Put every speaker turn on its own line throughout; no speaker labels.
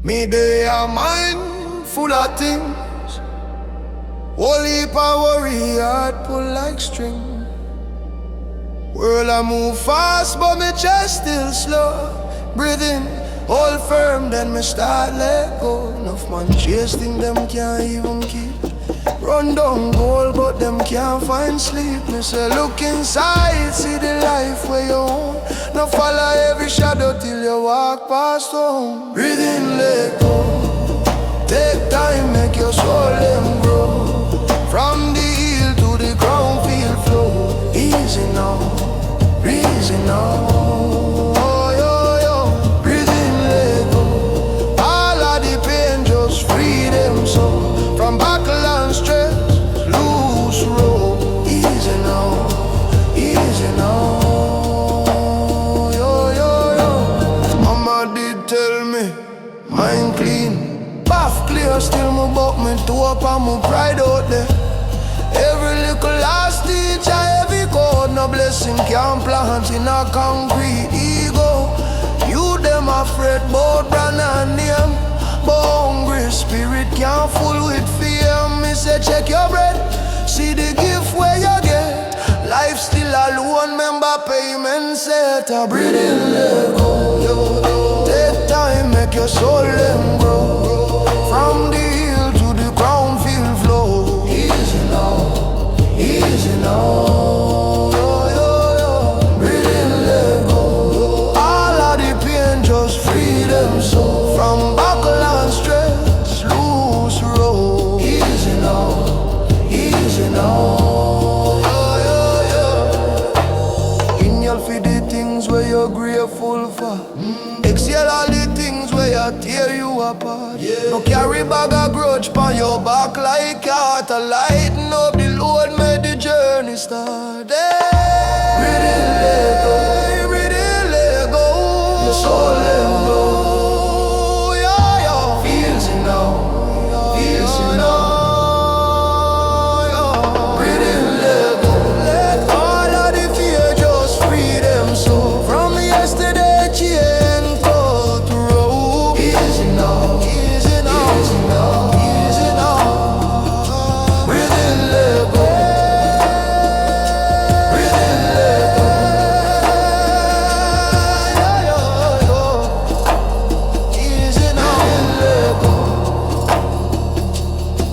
Me they are mind full of things. Whole heap of worry, heart pull like string. World I move fast, but me chest still slow. Breathing, hold firm, then me start let go. Enough man chasing them can't even keep. Run down goal, but them can't find sleep. Me say look inside, see the life where you own. No follow every shadow till you walk past home. Breathe in, let go. Take time, make your soul them grow. From the hill to the ground, feel flow. Easy now, easy now. Oh, yo, yo. Breathe in, let go. All of the pain, just free them so. From buckle and stress, loose road. Easy now, easy now. Yo, yo, yo. Mama did tell me, mind clean, bath clear, still my buck me to up and my pride out there. Every little last teacher, every code, no blessing can plant in a concrete ego. You them afraid both brand and name, but hungry spirit can't full with fear. Me say check your bread, see the gift where you get. Life still alone, member payment set. A breathe in, let go. Take time, make your soul them grow. From the hill to the ground, feel flow. Easy now, easy now. Yo, yo, yo. Breathe in, let go. All of the pain, just free them so. From buckle and stress, loose road. Easy now, easy now. Yo, yo, yo. Inhale for the things where you're grateful for. Exhale all the things where you tear you apart. No carry bag of grudge on your back like a heart. Lighten up the load, make the journey start. Breathe in, let go. Breathe in, let go. Your soul let go. Yeah, yeah. Feels it now. Feels it now. Yeah. Breathe in, let go. Let all of the fear just free them so. From yesterday chain cut rope. Easy now. Easy now. Easy now. Easy now. Breathe in, let go. Breathe in, let go. Yeah, yeah, yeah. Easy now. Let go.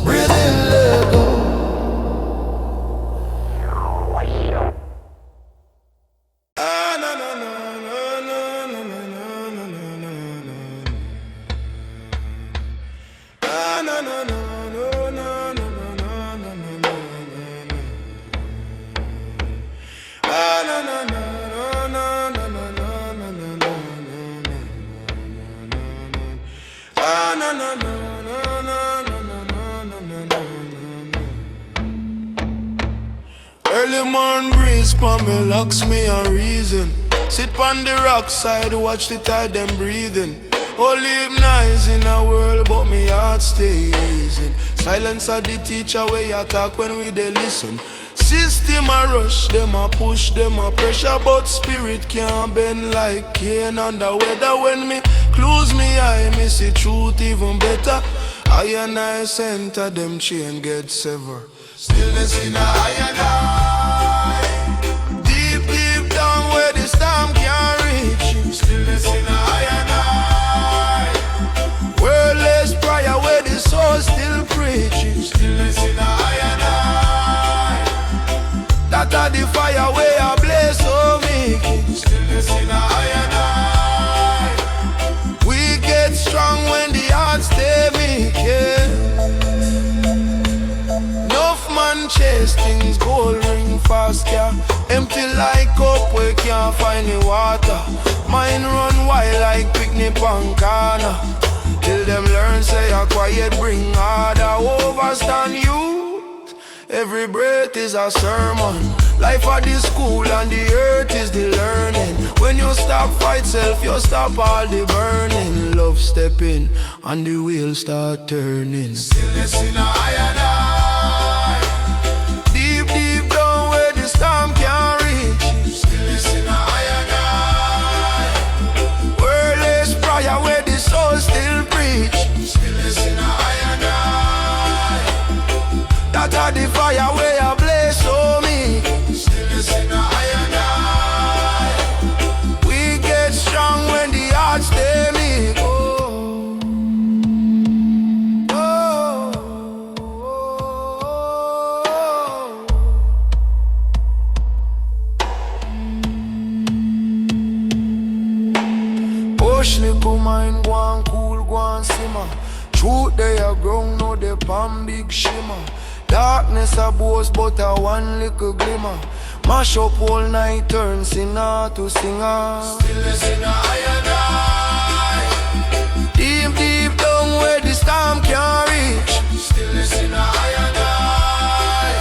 Breathe in, let go. Ah, no, no, no, no, no, no, no, no, no, no, no. Ah, no, no, no, no, no, no, no, no, no, no, no. Ah, no, no, no, no, no, no, no, no, no, no, no. Ah, no, no, no, no, no, no, no, no, no, no, no. Early morning breeze pon me locks me a reason. Sit pon the rock side, watch the tide them breathing. Only nice in a world, but me heart stay easing. Silence are the teacher where you talk when we dey listen. System a rush, them a push, them a pressure, but spirit can't bend like cane under weather. When me close me eye, me see truth even better. I and I center, them chain get severed. Stillness in a eye and eye. Deep, deep down where the storm can't reach you. Stillness in a eye and eye. Wordless prayer where the soul still preaching. Stillness in a eye and eye. That are the fire where I blaze so making. Stillness in a eye and eye. We get strong when the heart stay making. Enough man chase things, gold ring fast, yeah. Empty like cup, we can't find the water. Mine run wild like picnic on corner. Till them learn, say a quiet bring harder. Overstand youth, every breath is a sermon. Life at the school and the earth is the learning. When you stop fight self, you stop all the burning. Love step in and the wheels start turning. Stillness in a eye and eye. Deep, deep down where the storm can't reach. Stillness in a eye and eye. Wordless prayer where the soul still preach. pan big shimmer. Darkness a boast but a one little glimmer. Mash up all night, turn sinner to singer.
Stillness in the eye and eye.
Deep, deep down where the storm can't reach.
Stillness in the eye and eye.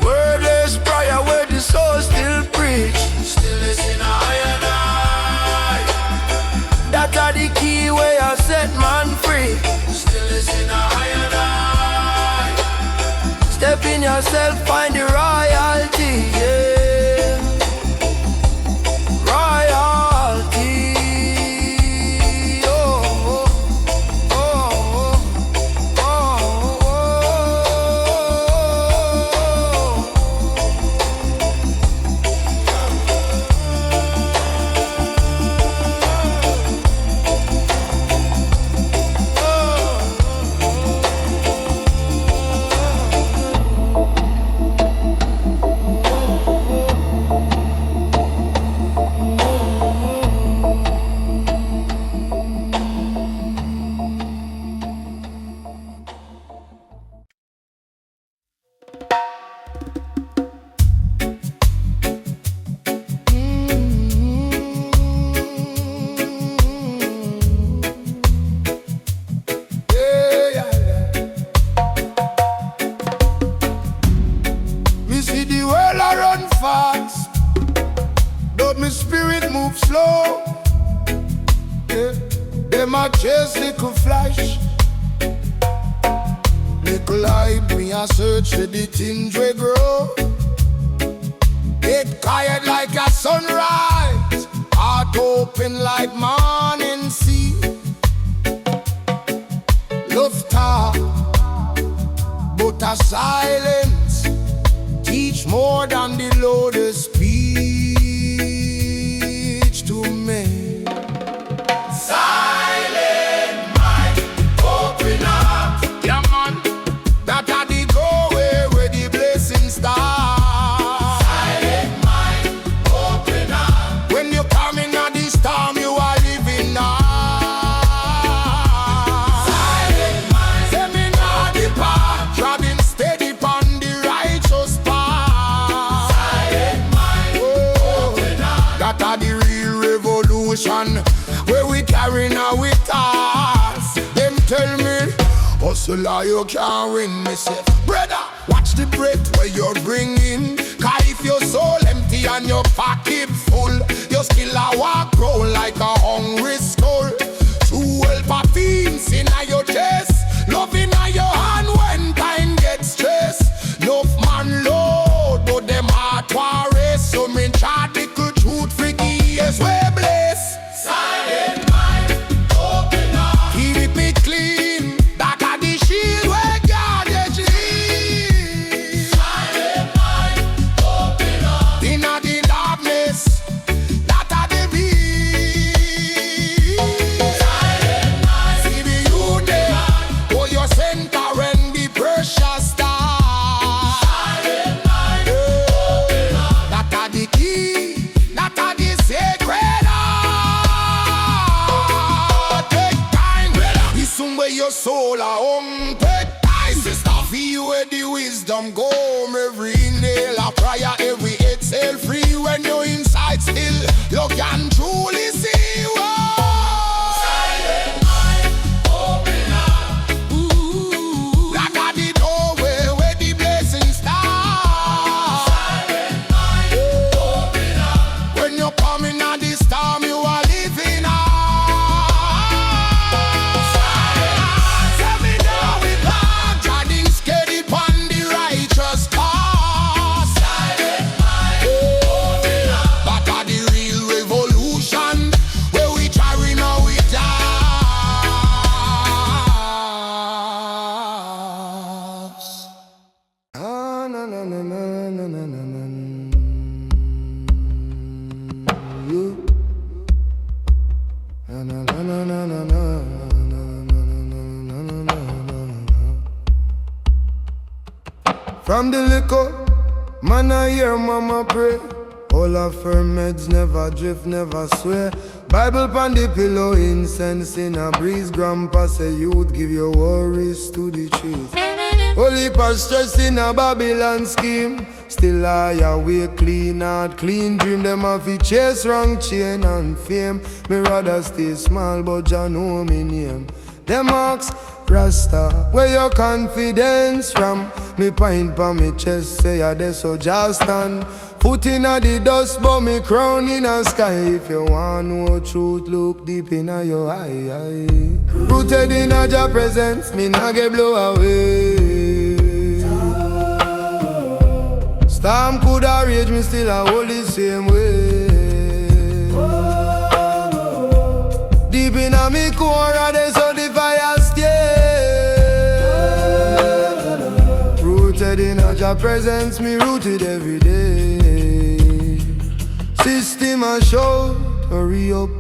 Wordless prayer where the soul still preach.
Stillness in the eye and eye.
That are the key where I set man free.
Stillness in the eye and eye.
Step in yourself, find the royalty, yeah. Royalty, oh, oh, oh, oh, slow, yeah. Them a chase little flash, little hype. Me a search for the things we grow. Get quiet like a sunrise, heart open like morning sea. Love talk, but a silence teach more than the loudest speech to me.
Silent mind, open up.
Yeah man, that a the go where the blessings start.
Silent mind, open up.
When you come in at the storm, you are living now.
Silent mind,
Say me not depart, traveling steady on the righteous path.
silent mind, open up.
That a the real revolution, where we carry now with us. Them tell me, hustler you can't win. Me say, brother, watch the breath where you're bringing. Cause if your soul empty and your pocket full, you still a walk round like a hungry skull. True help of things in your chest, love in your hand when time gets stressed. Love man load, but them heart war race. So me chant little truth for years we bless.
Silent mind, open up.
Keep it clean, that a the shield where God is lead.
Silent mind, open up.
Inna the darkness, that a the beat.
Silent mind,
See the youth there, for your center and the precious star.
silent mind, open up.
That a the key, that a the sacred heart. Take time, listen where your soul a home. Take time, sister, feel where the wisdom go. Every inhale a prayer, every exhale free. When you're inside still, you can truly see. Whoa.
Silent mind, open up.
That a the doorway where the blessings start.
Silent mind, open up.
When you're coming at this storm, you are living on. Tell me now with God, treading steady upon the righteous cause.
Silent mind, open up.
That are the real revolution, where we carry now with us. Ah, na na na na na na na na. You. Na na na na na na na. From the liquor, man I hear mama pray. All of her meds, never drift, never swear. Bible pon the pillow, incense in a breeze. Grandpa say youth, give your worries to the trees. Holy stress in a Babylon scheme. Still I awake, clean out, clean dream. Them have to chase wrong chain and fame. Me rather stay small, but Jah know me name. Them ask, Rasta, where your confidence from? Me pint pa me chest, say I there so just stand. Foot in a the dust, but me crown in a sky. If you want know truth, look deep in a your eye. Rooted in a Jah presence, me nah get blow away. Storm coulda rage, me still a hold the same way. Deep in a me core, there so the fire stay. Rooted in a Jah presence, me rooted every day. System a shout, hurry up,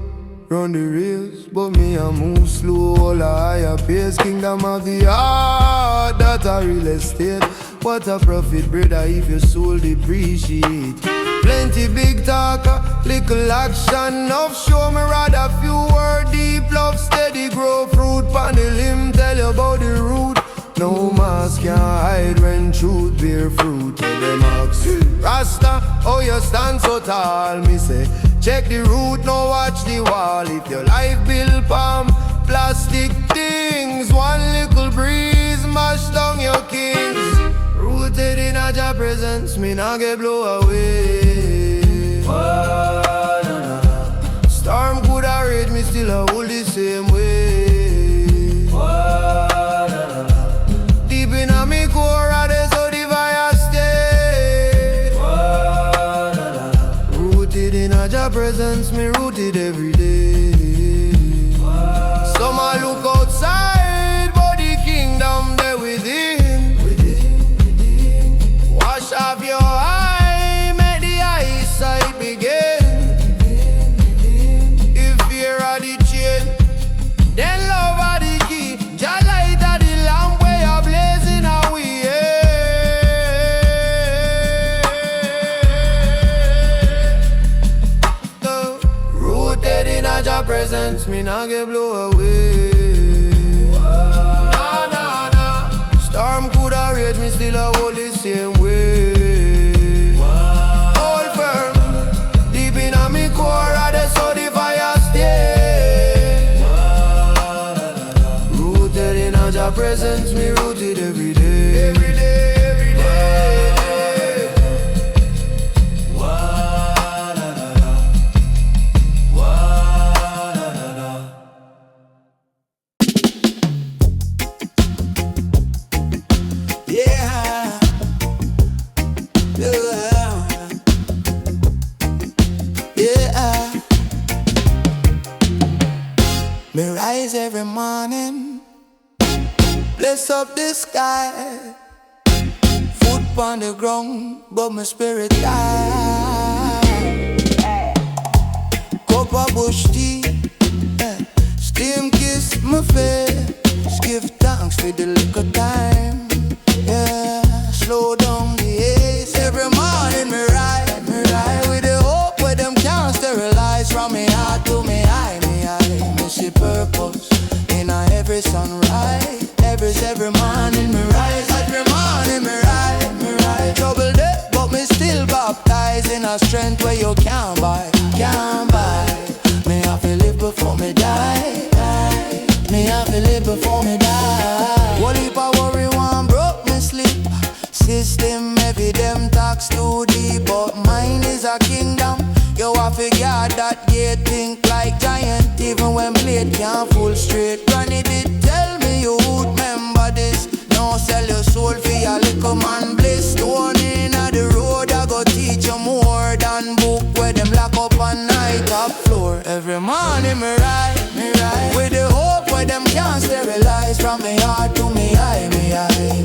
run the race. But me a move slow, all a higher pace. Kingdom of the heart, that a real estate. What a profit, brother, if your soul depreciate. Plenty big talk, little action. Enough show me rather few word. Deep love, steady grow fruit. Pon the limb, tell you about the root. No mask can hide when truth bear fruit. Tell them ask Rasta, oh you stand so tall. Me say, check the root, no watch the wall. If your life built palm, plastic things. One little breeze, mash down your kings. Rooted in a Jah presence, me nah get blow away. Storm coulda rage, me still a hold the same way. Deep in a me core, there so the fire stay. Rooted in a Jah presence, me rooted every day. Some a look outside, but the kingdom there within. Wash off your eye, make the eyesight begin. If fear are the chain, then love are the key. Jah light are the lamp where you're blazing away. Rooted in a Jah presence, me nah get blow away. Nah, nah, nah. Storm coulda rage, me still a hold the same way. Hold firm, deep in a me core, there so the fire stay. Rooted in a Jah presence, me rooted every day. Every day, every day. Me rise every morning, bless up the sky. Foot on the ground, but my spirit high. Cup of bush tea, steam kiss my face. Give thanks for the little time. Yeah, slow down the ace. Every morning me ride with the hope where them can't sterilize. From me heart to me eye. Me see purpose in every sunrise. Every morning me rise. Every morning me ride. Trouble there, but me still baptized in a strength where you can't buy. Me have to live before me die. Me have to live before me die. What if I worry one broke me sleep? System heavy, them talks too deep, but mine is a kingdom. You have to guard that gate, think like giant. Even when blade can't full straight. Granny did tell me you would remember this. Don't sell your soul for your little man bliss. Stone in the road, I go teach you more than book where them lock up on night top floor. Every morning me ride with the hope where them can't sterilize. From me heart to me eye.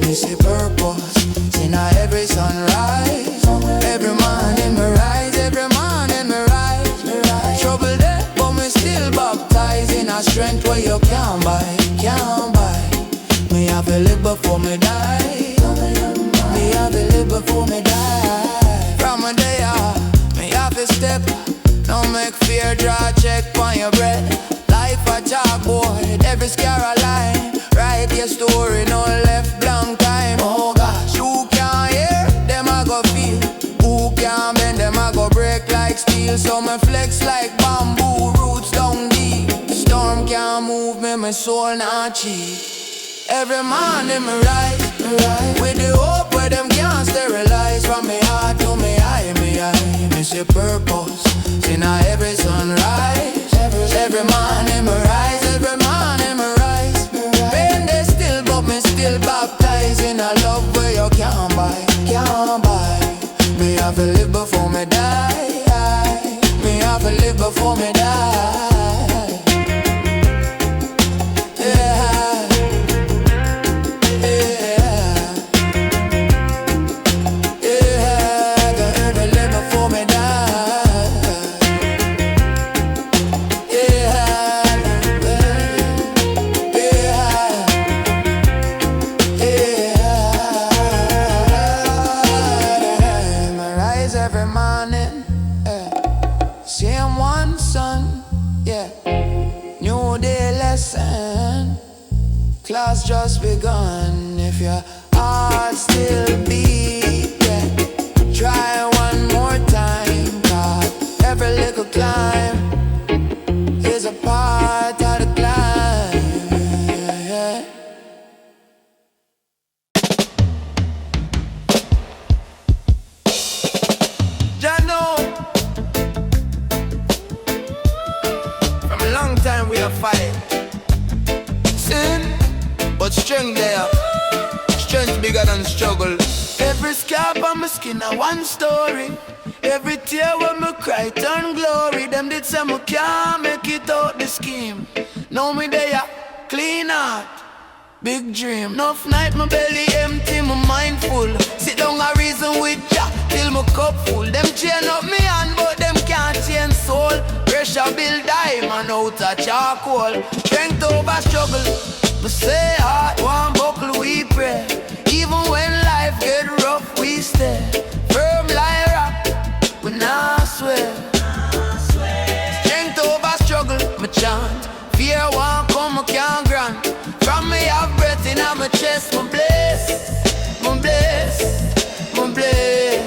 Me see purpose in every sunrise. Every morning me rise. Every morning me rise. Trouble there, but me still baptized in a strength where you can't buy. Me have to live before me die. Me have to live before me die. From a day me fear, draw check on your breath. Life a chalkboard, every scar a line. Write your story, no left blank time. Oh gosh, you can't hear, them I go feel. Who can't bend, them I go break like steel. So me flex like bamboo, roots down deep. Storm can't move me, my soul not cheap. Every morning me rise, with the hope where them can't sterilize. From me heart to me eye, me see purpose in every sunrise. Every morning me rise, every morning me rise. Pain they still, but me still baptized in a love where you can't buy, can't buy. Me have to live before me die. Me have to live before me die. Class just begun. If your heart still beat, yeah, try one more time. God, every little climb is a part of the climb. Yeah. Jah know, from a long time we are fighting sin. But strength there, strength bigger than struggle. Every scar on my skin a one story. Every tear when me cry turn glory. Them did say me can't make it out the scheme. Now me there, clean heart, big dream. Enough night my belly empty, my mind full. Sit down a reason with Jah till my cup full. Them chain up me hand but them can't chain soul. Pressure build diamond out of charcoal. Strength over struggle. Me say heart, one buckle we pray. Even when life get rough, we stay firm like rock, we not swear. Strength over struggle, me chant. Fear won't come, I can't grant. From me have breath in my chest, me bless, me bless, me bless.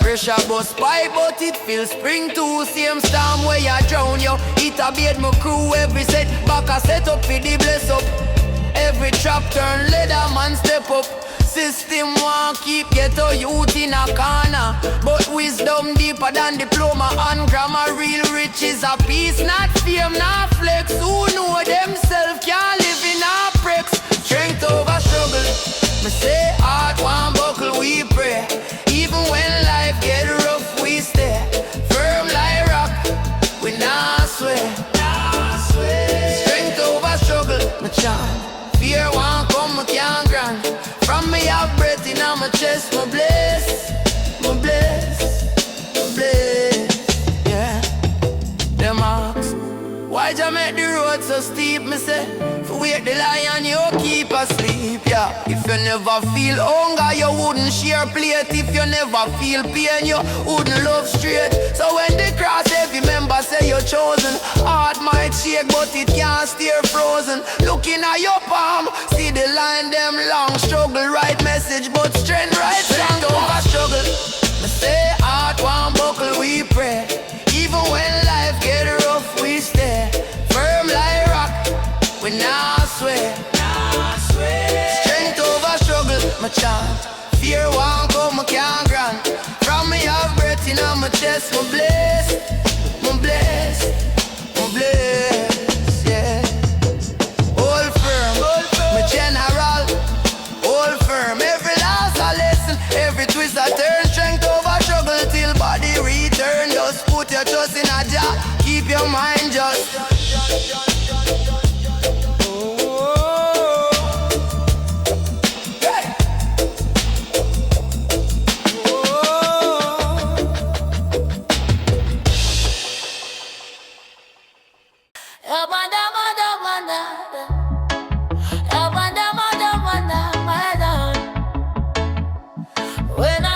Pressure bust pipe, but it feels spring too. Same storm where you drown you. It a beat my crew every set. Back a set up for the bless up. Every trap turn leather man step up. System want keep ghetto youth in a corner. But wisdom deeper than diploma and grammar. Real riches a peace, not fame, not flex. Who know themselves can't live in a prex. Strength over struggle. Me say heart one buckle we pray. Even when life get rough we stay firm like rock, we not swear. Strength over struggle, me chant. Fear won't come, I can't grant. From me have breath in my chest, me bless, me bless, me bless. Yeah, them ask, why Jah make the road so steep? Me say, for wake the lion you keep asleep. Yeah, if you never feel hunger, you wouldn't share plate. If you never feel pain, you wouldn't love straight. So when the cross heavy, remember say you're chosen. Heart might shake, but it can't stay frozen. Looking at your palm, see the line them long. Struggle right message, but strength right strong over struggle. Me say heart one buckle we pray. Even when life get rough, we stay firm like rock, we not swear. Strength over struggle, my chant. Fear won't come, I can't grant. From me have breath in my chest, my bless, my bless, my bless, yeah. Hold firm, my general. Hold firm, every last a lesson. Every twist I turn, strength over struggle till body return. Just put your trust in a Jah, keep your mind just.
When I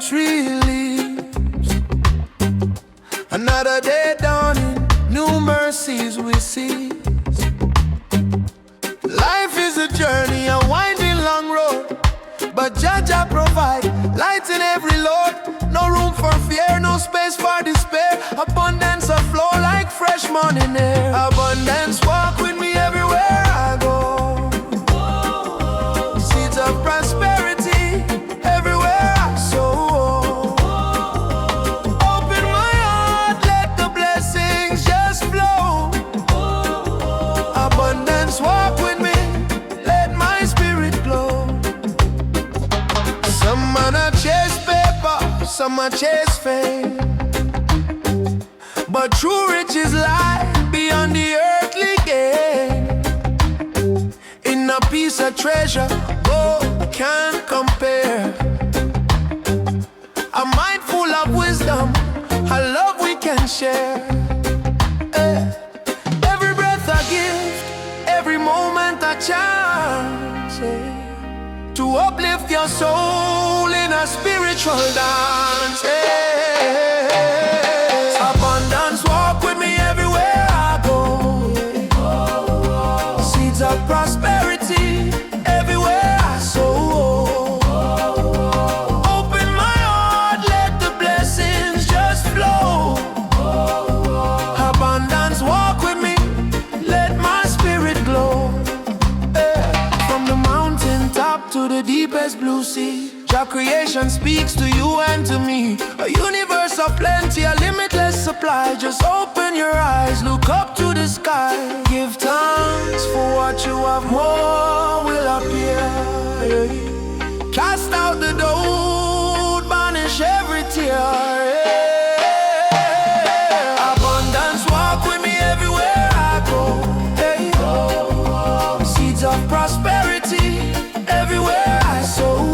tree leaves. Another day dawning, new mercies we see. Life is a journey, a winding long road, but Jah provide light in every load. No room for fear, no space for despair. Abundance of flow like fresh morning air. Abundance walk with me everywhere I go. Seeds of prosperity everywhere I sow. Open my heart, let the blessings just flow. Abundance walk with me, let my spirit glow. Some man a chase paper, some a chase fame, but true riches lie beyond the earthly gain. In a piece of treasure, gold can't compare. A mind full of wisdom, a love we can share. Every breath a gift, every moment a chance, to uplift your soul in a spiritual dance. Abundance walk with me everywhere I go. Seeds of prosperity everywhere I sow. Open my heart, let the blessings just flow. Abundance walk with me, let my spirit glow. From the mountain top to the deepest blue sea, Jah creation speaks to you and to me. A universe of plenty, a limitless supply. Just open your eyes, look up to the sky. Give thanks for what you have, more will appear. Cast out the doubt, banish every tear. Abundance walk with me everywhere I go. Seeds of prosperity everywhere I sow.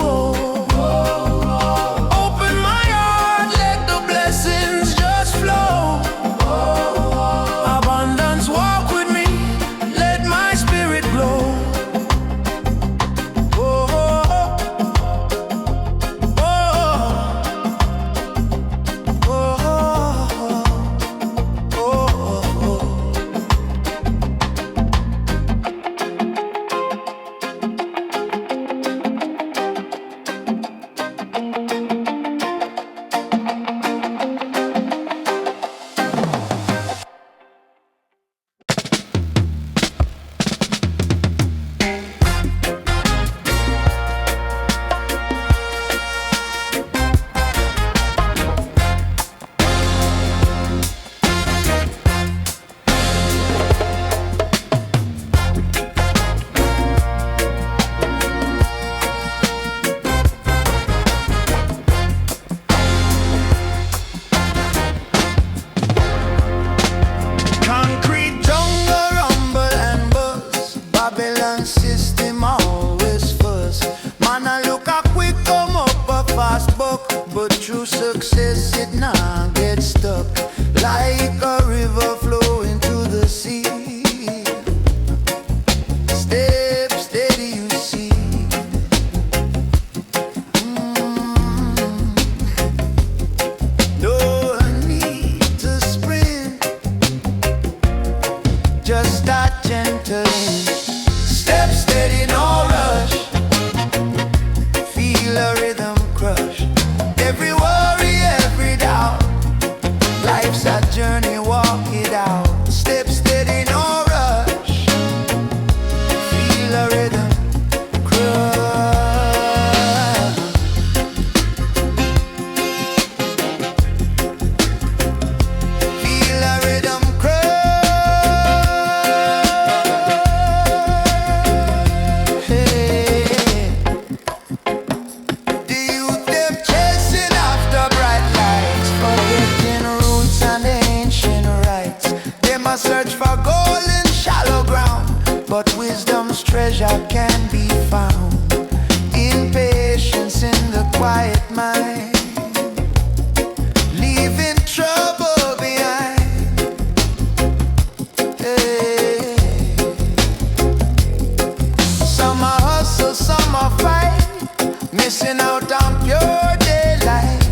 Some a hustle, some a fight, missing out on pure daylight.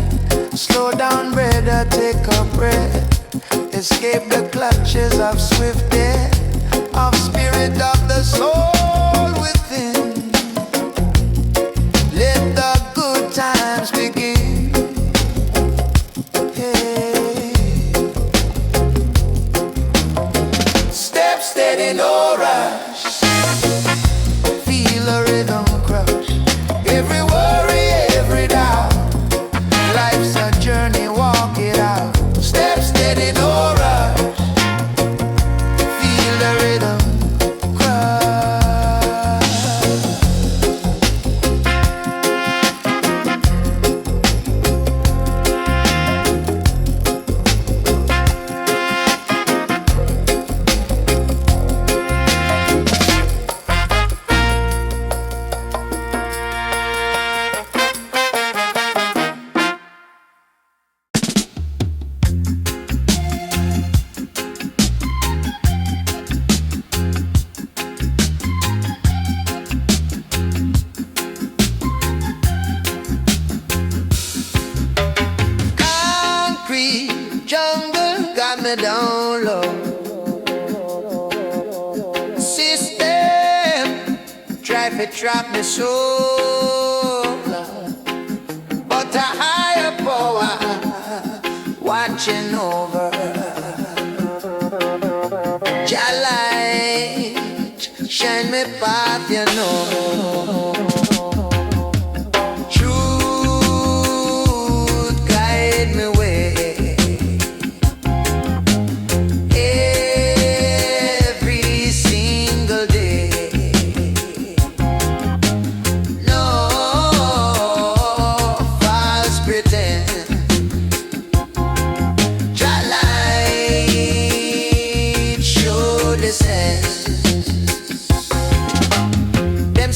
escape the clutches of swift death, of spirit of the soul within. Let the good times begin. Hey. Step steady, no rush. Feel a rhythm crush. Every worry, every doubt. Life's a journey, walk it out. Step steady, no rush. Feel the rhythm jungle got me down low. System try to trap me soul, but a higher power watching over. Jah light shine me path, you know. Truth guide me way.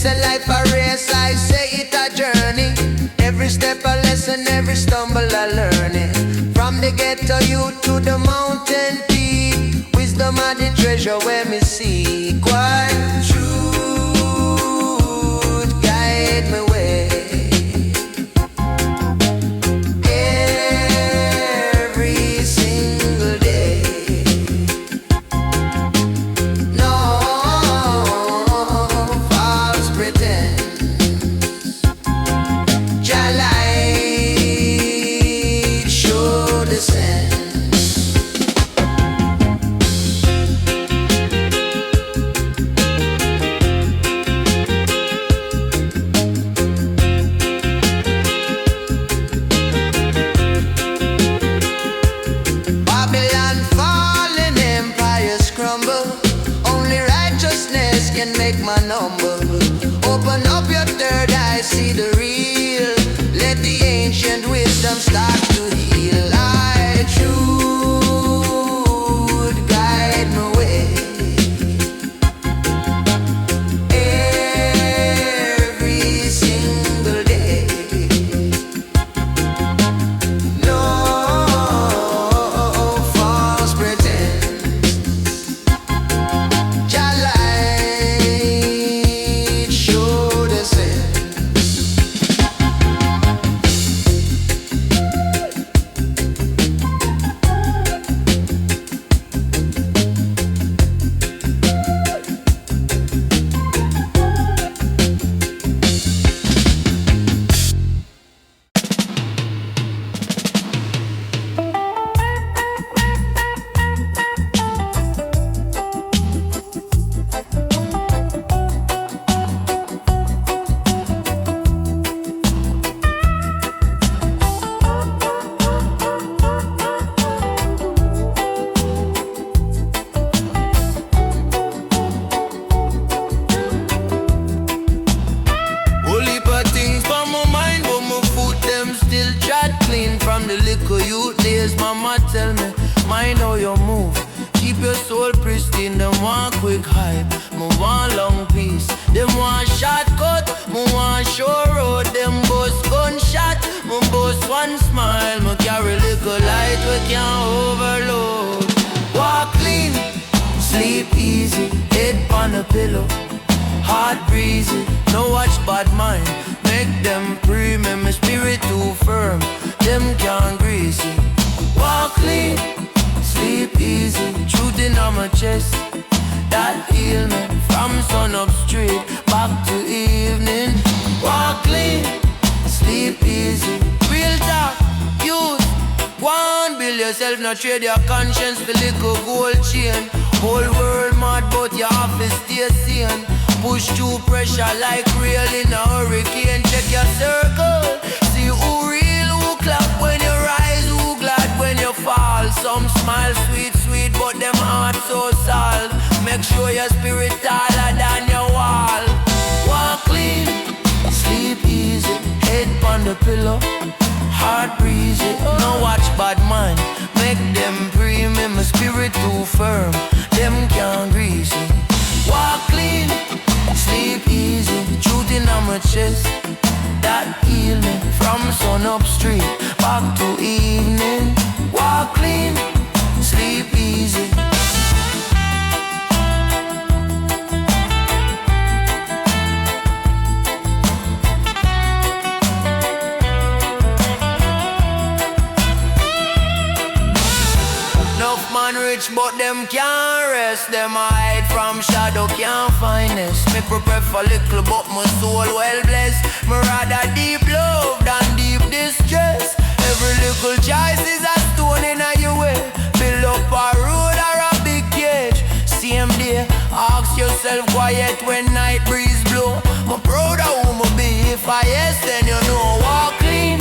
Life a race, I say it a journey. Every step a lesson, every stumble a learning. From the ghetto youth to the mountain peak, wisdom are the treasure where me seek. Why? Truth guide me way. Every single day. No false pretense. Jah light show the sense. Babylon falling, empires crumble. Only righteousness can make my number. Open up your third eye, see the real. Let the ancient wisdom start to heal. I truth guide my way. Every single day. No false pretense. Jah light show the sense. Whole heap of things from my mind, but my foot them still chat clean from the liquor youth days. Mama tell me, mind how you move. Keep your soul pristine. Them want quick hype, me want long peace. Them want shortcut, me want short road. Them boast gunshot, me boast one smile. Me carry little light, we can't overload. Walk clean, sleep easy, head on a pillow. Heart breezy, no watch bad mind. Make them free, me my spirit too firm. Them can't grease it. Walk clean, sleep easy. yourself, not trade your conscience for little gold chain. Whole world mad, but your office stay sane. Push through pressure like rail in a hurricane. Check your circle, see who real, who clap when you rise, who glad when you fall. Some smile sweet, sweet, but them heart so salt. Make sure your spirit taller than your wall. Walk clean, sleep easy, head on the pillow, heart breezy. No watch bad man, make them free. Me my spirit too firm, them can't grease it. Walk clean, sleep easy, truth in my chest, that heal me. From sun up straight, back to evening. Walk clean, sleep easy. Rich, but them can't rest. Them hide from shadow, can't find us. Me prepare for little, but my soul well blessed. Me rather deep love than deep distress. Every little choice is a stone in your way. Build up a road or a big cage. Same day, ask yourself quiet when night breeze blow. I'm proud of who me be. If I yes, then you know. Walk clean,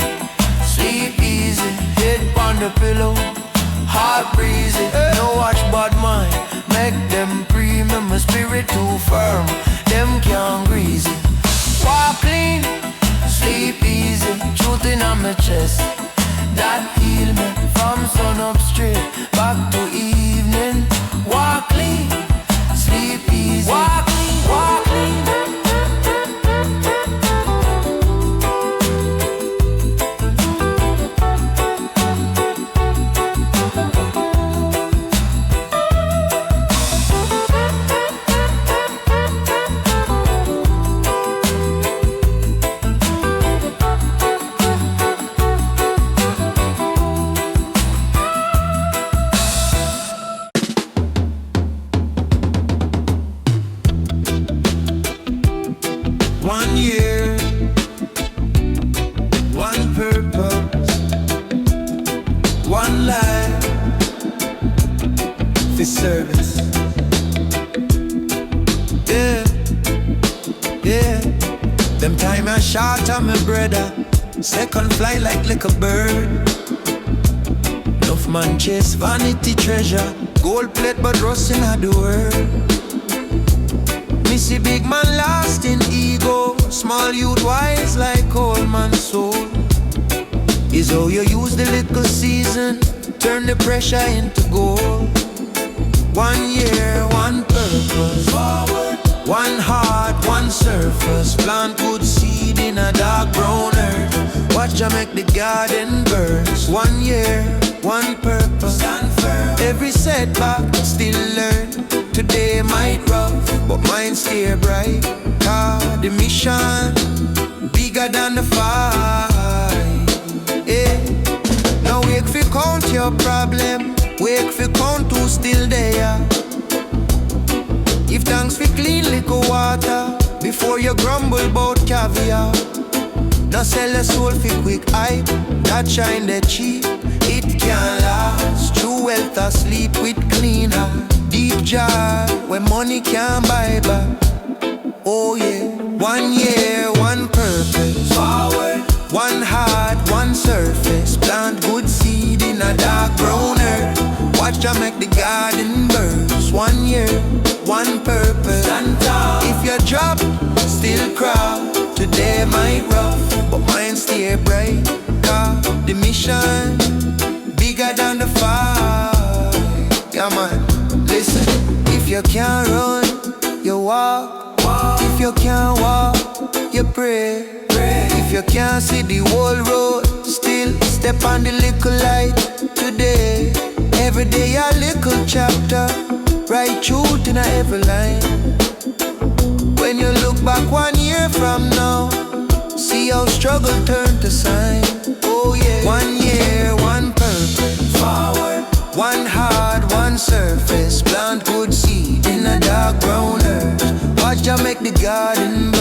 sleep easy, head on the pillow, heart breezy. No watch bad mind, make them free. Me my spirit too firm, them can't grease it. Walk clean, sleep easy, truth in my chest, that heal me. From sun up straight, back to evening. Walk clean, sleep easy. Walk clean, walk clean. Service. Yeah, yeah. Them time I shot on my brother. Second flight like a bird. Enough man chase vanity treasure. Gold plate but rust in the world. Missy big man lost in ego. Small youth wise like old man's soul. Is how you use the little season. Turn the pressure into gold. 1 year, one purpose, forward. One heart, one surface. Plant good seed in a dark brown earth. Watch ya make the garden burst. 1 year, one purpose, stand firm. Every setback, still learn. Today might rough, but mine stay bright. Cause the mission bigger than the fight. Yeah. Now wake fi count your problem. Wake for count who still there. Give thanks for clean liquor water before you grumble about caviar. Now sell a soul for quick hype. That shine that cheap, it can't last. True wealth asleep with clean heart. Deep jar where money can't buy back. Oh yeah. 1 year, one purpose, forward. One heart, one surface. Plant good seed in a dark brown earth. Watch ya make the garden burst. 1 year, one purpose. If you drop, still crawl. Today might rough, but mine stay bright. Cause the mission bigger than the fight. Come on, listen. If you can't run, you walk. If you can't walk, you pray. If you can't see the whole road, still step on the little light today. Every day a little chapter, write truth in every line. When you look back 1 year from now, see how struggle turned to sign. Oh yeah. 1 year, one purpose, forward. One heart, one surface. Plant good seed in a dark brown earth. Watch ya make the garden